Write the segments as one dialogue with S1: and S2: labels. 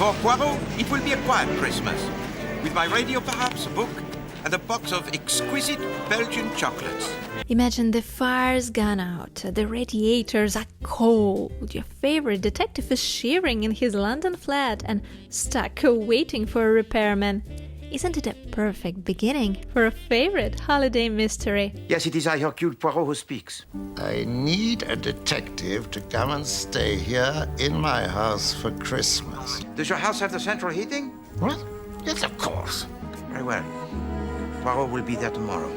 S1: For Poirot, it will be a quiet Christmas. With my radio perhaps, a book, and a box of exquisite Belgian chocolates.
S2: Imagine the fire's gone out, the radiators are cold, your favorite detective is shivering in his London flat and stuck waiting for a repairman. Isn't it a perfect beginning for a favorite holiday mystery?
S1: Yes, it is I, Hercule Poirot, who speaks.
S3: I need a detective to come and stay here in my house for Christmas.
S1: Does your house have the central heating?
S3: What? Yes, of course.
S1: Very well. Poirot will be there tomorrow.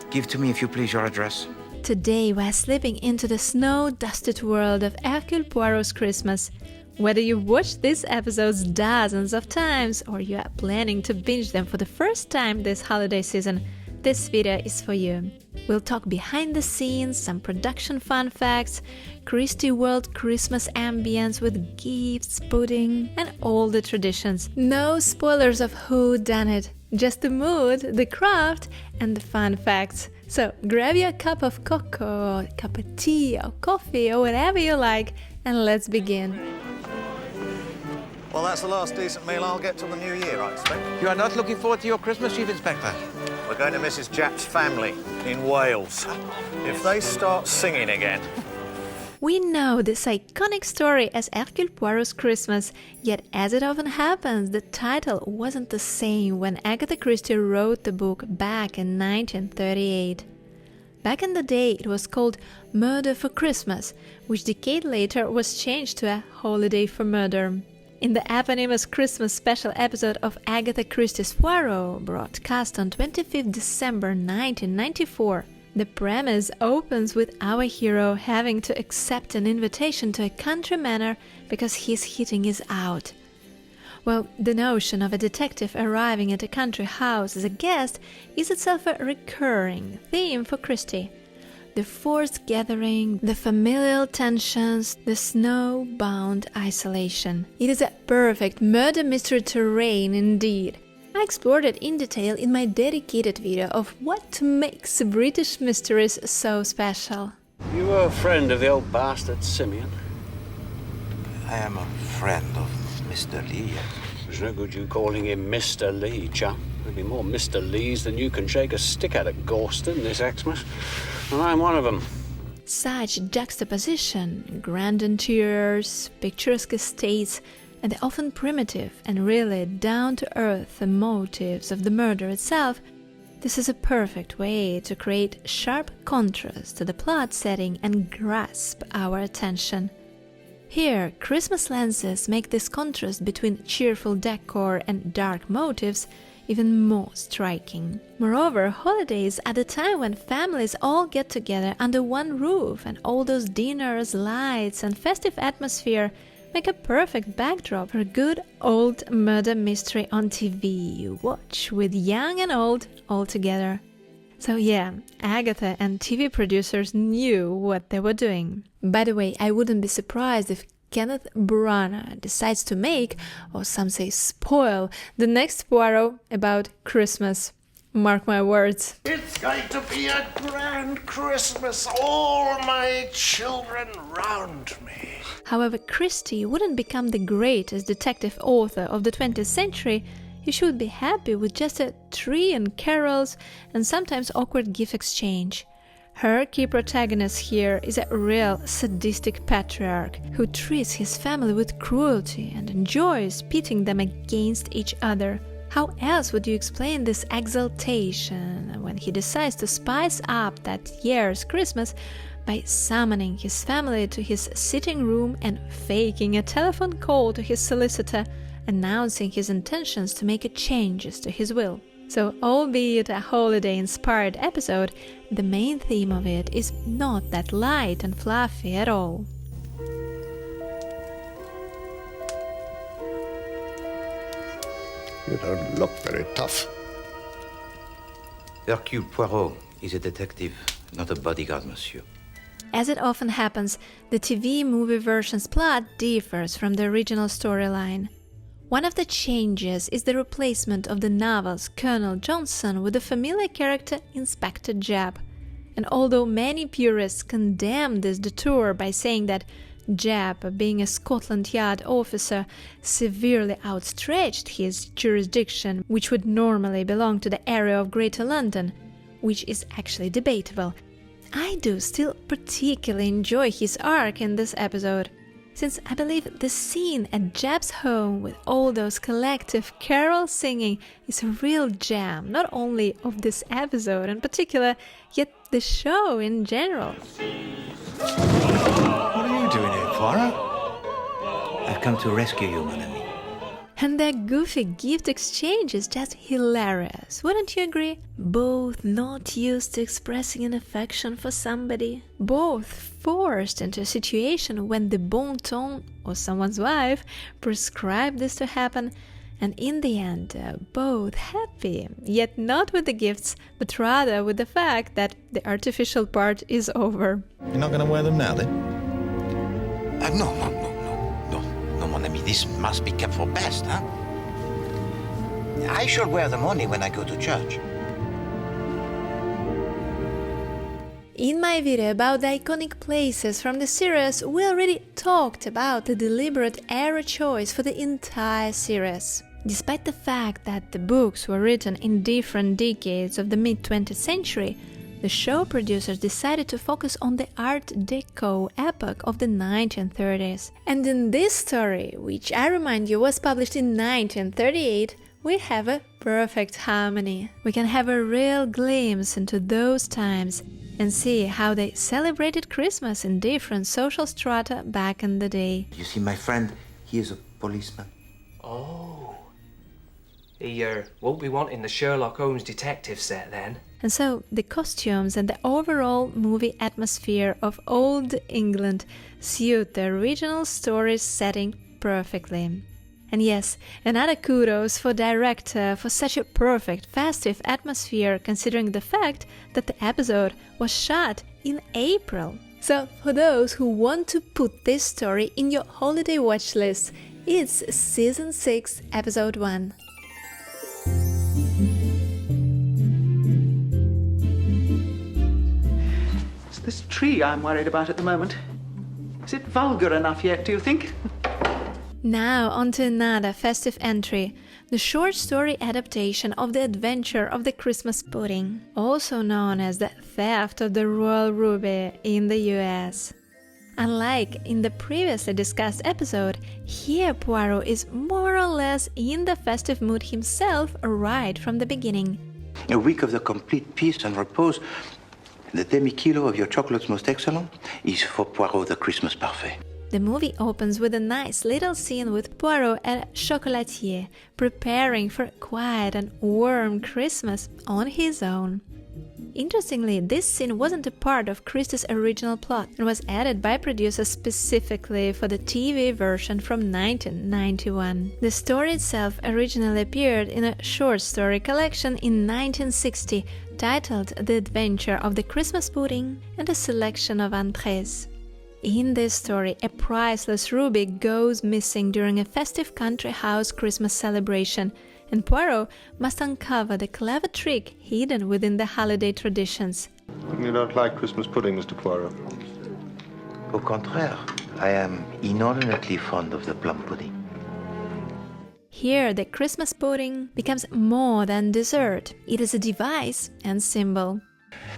S1: Give to me, if you please, your address.
S2: Today we're slipping into the snow-dusted world of Hercule Poirot's Christmas. Whether you've watched these episodes dozens of times or you are planning to binge them for the first time this holiday season, this video is for you. We'll talk behind the scenes, some production fun facts, Christie World Christmas ambience with gifts, pudding, and all the traditions. No spoilers of who done it, just the mood, the craft, and the fun facts. So grab your cup of cocoa, or cup of tea, or coffee, or whatever you like, and let's begin.
S4: Well, that's the last decent meal I'll get till the new year, I expect.
S1: You are not looking forward to your Christmas, Chief Inspector?
S4: We're going to Mrs. Japp's family in Wales. If they start singing again...
S2: We know this iconic story as Hercule Poirot's Christmas, yet as it often happens, the title wasn't the same when Agatha Christie wrote the book back in 1938. Back in the day, it was called Murder for Christmas, which a decade later was changed to A Holiday for Murder. In the eponymous Christmas special episode of Agatha Christie's Poirot, broadcast on 25th December 1994, the premise opens with our hero having to accept an invitation to a country manor because his heating is out. Well, the notion of a detective arriving at a country house as a guest is itself a recurring theme for Christie. The forced gathering, the familial tensions, the snow-bound isolation. It is a perfect murder mystery terrain indeed. I explored it in detail in my dedicated video of what makes British mysteries so special.
S5: You were a friend of the old bastard Simeon?
S1: I am a friend of Mr. Lee.
S5: There's no good you calling him Mr. Lee, chum. There'll be more Mr. Lees than you can shake a stick at Gorston this Xmas. And I'm one of them.
S2: Such juxtaposition, grand interiors, picturesque estates, and the often primitive and really down-to-earth motives of the murder itself, this is a perfect way to create sharp contrast to the plot setting and grasp our attention. Here, Christmas lenses make this contrast between cheerful decor and dark motives even more striking. Moreover, holidays are the time when families all get together under one roof, and all those dinners, lights, and festive atmosphere make a perfect backdrop for a good old murder mystery on TV you watch with young and old all together. So yeah, Agatha and TV producers knew what they were doing. By the way, I wouldn't be surprised if Kenneth Branagh decides to make, or some say spoil, the next Poirot about Christmas. Mark my words.
S3: It's going to be a grand Christmas, all my children round me.
S2: However, Christie wouldn't become the greatest detective author of the 20th century. He should be happy with just a tree and carols and sometimes awkward gift exchange. Her key protagonist here is a real sadistic patriarch who treats his family with cruelty and enjoys pitting them against each other. How else would you explain this exaltation when he decides to spice up that year's Christmas by summoning his family to his sitting room and faking a telephone call to his solicitor, announcing his intentions to make changes to his will? So, albeit a holiday-inspired episode, the main theme of it is not that light and fluffy at all.
S3: You don't look very tough.
S1: Hercule Poirot is a detective, not a bodyguard, monsieur.
S2: As it often happens, the TV movie version's plot differs from the original storyline. One of the changes is the replacement of the novel's Colonel Johnson with the familiar character Inspector Japp. And although many purists condemn this detour by saying that Jap, being a Scotland Yard officer, severely outstretched his jurisdiction, which would normally belong to the area of Greater London, which is actually debatable. I do still particularly enjoy his arc in this episode, since I believe the scene at Jap's home with all those collective carol singing is a real gem, not only of this episode in particular, yet the show in general.
S1: What are you doing here, Poirot? I've come to rescue you, mon ami.
S2: And their goofy gift exchange is just hilarious, wouldn't you agree? Both not used to expressing an affection for somebody, both forced into a situation when the bon ton or someone's wife prescribed this to happen, and in the end, both happy, yet not with the gifts, but rather with the fact that the artificial part is over.
S6: You're not going to wear them now, then?
S1: No, mon ami, this must be kept for best, huh? I shall wear them only when I go to church.
S2: In my video about the iconic places from the series, we already talked about the deliberate era choice for the entire series. Despite the fact that the books were written in different decades of the mid-20th century, the show producers decided to focus on the Art Deco epoch of the 1930s. And in this story, which I remind you was published in 1938, we have a perfect harmony. We can have a real glimpse into those times and see how they celebrated Christmas in different social strata back in the day.
S1: You see, my friend, he is a policeman.
S7: Oh. He won't be wanting the Sherlock Holmes detective set then.
S2: And so the costumes and the overall movie atmosphere of Old England suit the original story's setting perfectly. And yes, another kudos for director for such a perfect festive atmosphere, considering the fact that the episode was shot in April. So for those who want to put this story in your holiday watch list, it's Season 6, Episode 1.
S8: It's this tree I'm worried about at the moment. Is it vulgar enough yet, do you think?
S2: Now on to another festive entry, the short story adaptation of The Adventure of the Christmas Pudding, also known as The Theft of the Royal Ruby in the US. Unlike in the previously discussed episode, here Poirot is more or less in the festive mood himself right from the beginning.
S9: A week of the complete peace and repose. The demi-kilo of your chocolates most excellent is for Poirot the Christmas parfait.
S2: The movie opens with a nice little scene with Poirot at a chocolatier, preparing for a quiet and warm Christmas on his own. Interestingly, this scene wasn't a part of Christie's original plot and was added by producers specifically for the TV version from 1991. The story itself originally appeared in a short story collection in 1960 titled The Adventure of the Christmas Pudding and a selection of entrees. In this story, a priceless ruby goes missing during a festive country house Christmas celebration, and Poirot must uncover the clever trick hidden within the holiday traditions.
S6: You don't like Christmas pudding, Mr. Poirot?
S9: Au contraire, I am inordinately fond of the plum pudding.
S2: Here, the Christmas pudding becomes more than dessert. It is a device and symbol.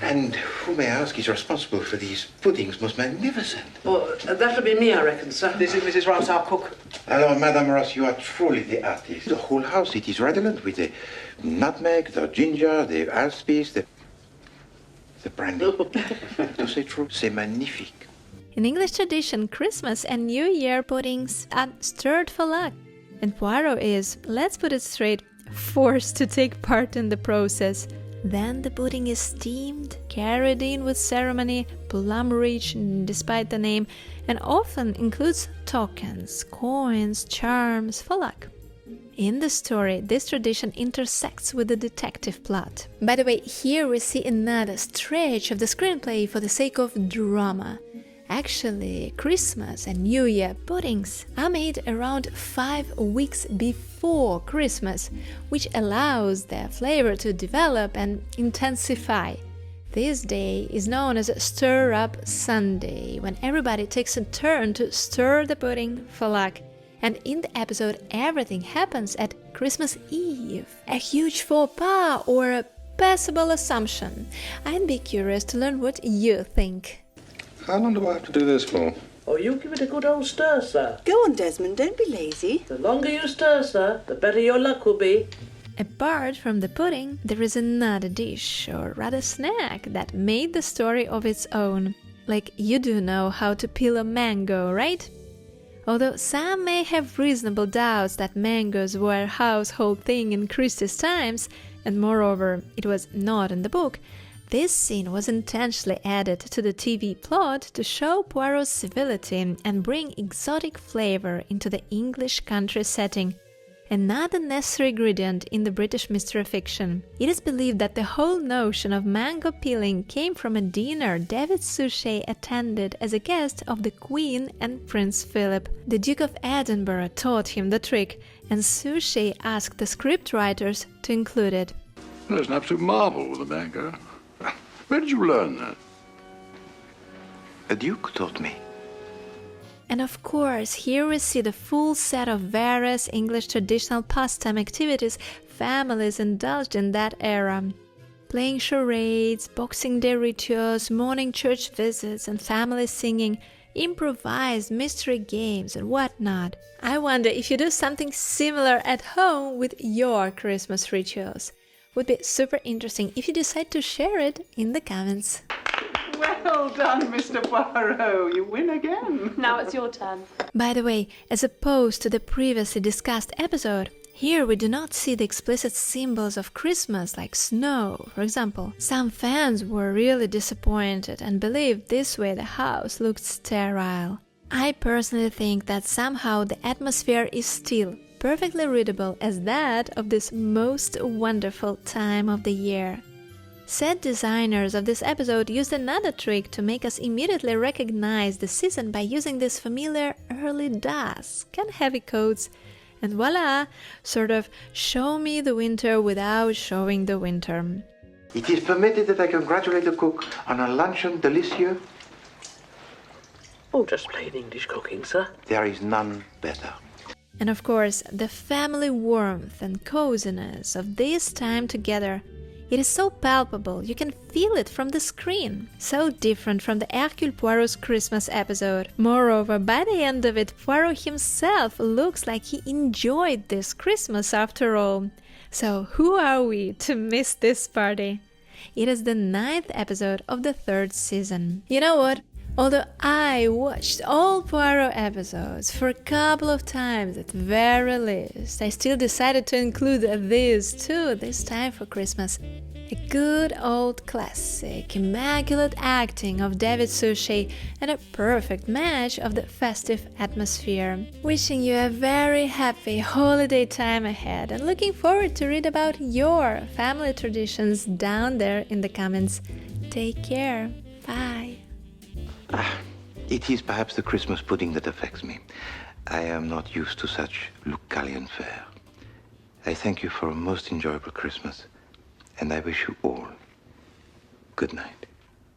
S9: And who, may I ask, is responsible for these puddings most magnificent?
S8: Oh, that'll be me, I reckon, sir. This is Mrs. Ross, our cook.
S9: Alors, Madame Ross, you are truly the artist. The whole house, it is redolent with the nutmeg, the ginger, the allspice, the brandy. To say true, c'est magnifique.
S2: In English tradition, Christmas and New Year puddings are stirred for luck. And Poirot is, let's put it straight, forced to take part in the process. Then the pudding is steamed, carried in with ceremony, plum-rich despite the name, and often includes tokens, coins, charms for luck. In the story, this tradition intersects with the detective plot. By the way, here we see another stretch of the screenplay for the sake of drama. Actually, Christmas and New Year puddings are made around 5 weeks before Christmas, which allows their flavor to develop and intensify. This day is known as Stir Up Sunday, when everybody takes a turn to stir the pudding for luck. And in the episode, everything happens at Christmas Eve. A huge faux pas or a passable assumption? I'd be curious to learn what you think.
S6: How long do I have to do this for?
S10: Oh, you give it a good old stir, sir.
S11: Go on, Desmond, don't be lazy.
S10: The longer you stir, sir, the better your luck will be.
S2: Apart from the pudding, there is another dish, or rather snack, that made the story of its own. Like, you do know how to peel a mango, right? Although some may have reasonable doubts that mangoes were a household thing in Christie's times, and moreover, it was not in the book, this scene was intentionally added to the TV plot to show Poirot's civility and bring exotic flavor into the English country setting, another necessary ingredient in the British mystery fiction. It is believed that the whole notion of mango peeling came from a dinner David Suchet attended as a guest of the Queen and Prince Philip. The Duke of Edinburgh taught him the trick, and Suchet asked the scriptwriters to include it.
S12: Well, it's an absolute marvel with a mango. Where did you learn that?
S9: A duke taught me.
S2: And of course, here we see the full set of various English traditional pastime activities families indulged in that era. Playing charades, Boxing Day rituals, morning church visits and family singing, improvised mystery games and whatnot. I wonder if you do something similar at home with your Christmas rituals. Would be super interesting if you decide to share it in the comments.
S8: Well done, Mr. Poirot. You win again.
S11: Now it's your turn.
S2: By the way, as opposed to the previously discussed episode, here we do not see the explicit symbols of Christmas like snow, for example. Some fans were really disappointed and believed this way the house looked sterile. I personally think that somehow the atmosphere is still perfectly readable as that of this most wonderful time of the year. Set designers of this episode used another trick to make us immediately recognize the season by using this familiar early dusk and heavy coats, and voila, sort of show me the winter without showing the winter.
S9: It is permitted that I congratulate the cook on a luncheon delicieux.
S10: Oh, just plain English cooking, sir.
S9: There is none better.
S2: And of course, the family warmth and coziness of this time together. It is so palpable, you can feel it from the screen. So different from the Hercule Poirot's Christmas episode. Moreover, by the end of it, Poirot himself looks like he enjoyed this Christmas after all. So who are we to miss this party? It is the 9th episode of the 3rd season. You know what? Although I watched all Poirot episodes for a couple of times at very least, I still decided to include this too this time for Christmas. A good old classic, immaculate acting of David Suchet and a perfect match of the festive atmosphere. Wishing you a very happy holiday time ahead and looking forward to read about your family traditions down there in the comments. Take care. Bye.
S9: It is perhaps the Christmas pudding that affects me. I am not used to such Lucalian fare. I thank you for a most enjoyable Christmas, and I wish you all good night.